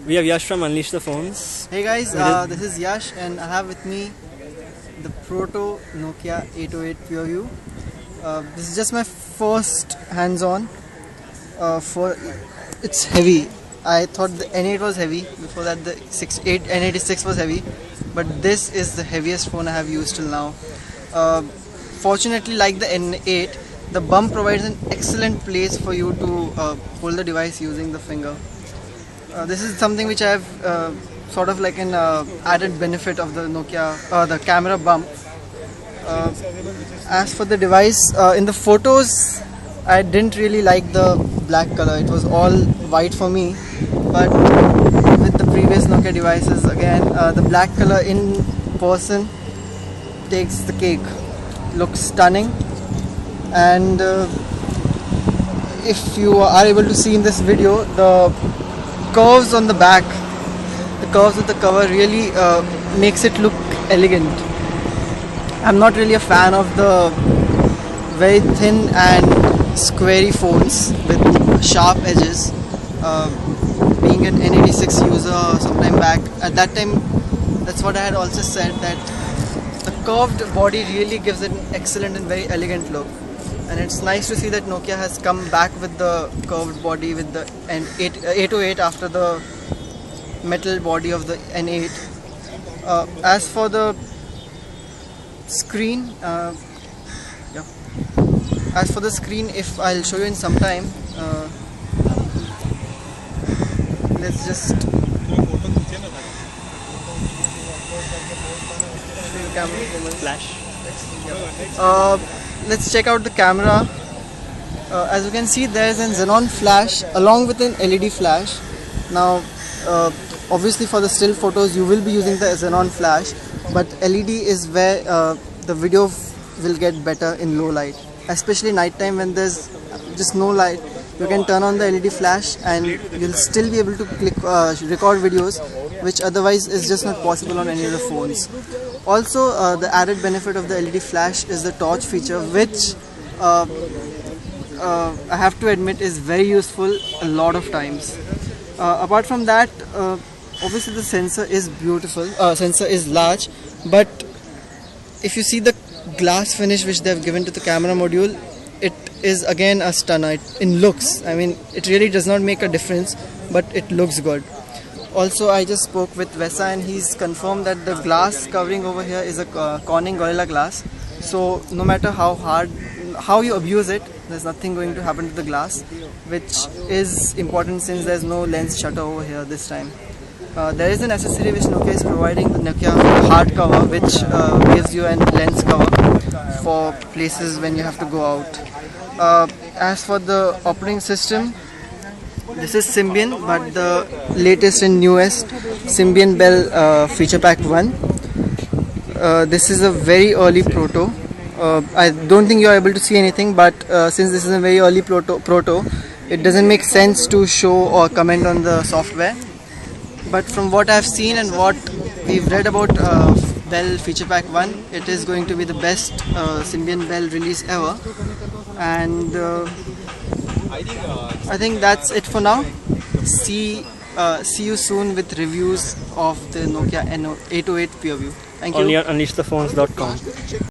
We have Yash from Unleash the Phones. Hey guys, this is Yash and I have with me the Proto Nokia 808 PureView. This is just my first hands-on. It's heavy. I thought the N8 was heavy. Before that the N86 was heavy, but this is the heaviest phone I have used till now. Fortunately, like the N8, the bump provides an excellent place for you to hold the device using the finger. This is something which I have sort of like an added benefit of the Nokia, the camera bump. As for the device, in the photos, I didn't really like the black color. It was all white for me. But with the previous Nokia devices, again, the black color in person takes the cake. Looks stunning. And if you are able to see in this video, the curves on the back, the curves of the cover really makes it look elegant. I'm not really a fan of the very thin and squarey phones with sharp edges. Being an N86 user sometime back, at that time, that's what I had also said, that the curved body really gives it an excellent and very elegant look. And it's nice to see that Nokia has come back with the curved body with the N808 after the metal body of the N8. As for the screen, if I'll show you in some time, let's just Flash. Let's check out the camera. As you can see, there is a xenon flash along with an LED flash. Now, obviously for the still photos you will be using the xenon flash, but LED is where the video will get better in low light, especially night time when there's just no light. You can turn on the LED flash and you'll still be able to record videos, which otherwise is just not possible on any of the phones. Also, the added benefit of the LED flash is the torch feature, which I have to admit is very useful a lot of times. Apart from that, obviously the sensor is beautiful, sensor is large, but if you see the glass finish which they have given to the camera module, it is again a stunner in looks. I mean, it really does not make a difference, but it looks good. Also, I just spoke with Vesa and he's confirmed that the glass covering over here is a Corning Gorilla Glass. So no matter how you abuse it, there's nothing going to happen to the glass, which is important since there's no lens shutter over here this time. There is an accessory which Nokia is providing, the Nokia hard cover, which gives you a lens cover for places when you have to go out. As for the operating system, this is Symbian, but the latest and newest Symbian Belle Feature Pack 1. This is a very early proto. I don't think you are able to see anything, but since this is a very early proto, it doesn't make sense to show or comment on the software. But from what I've seen and what we've read about Belle Feature Pack 1, it is going to be the best Symbian Belle release ever. And I think that's it for now. See you soon with reviews of the Nokia 808 PureView. Thank you. Only on unleashthephones.com.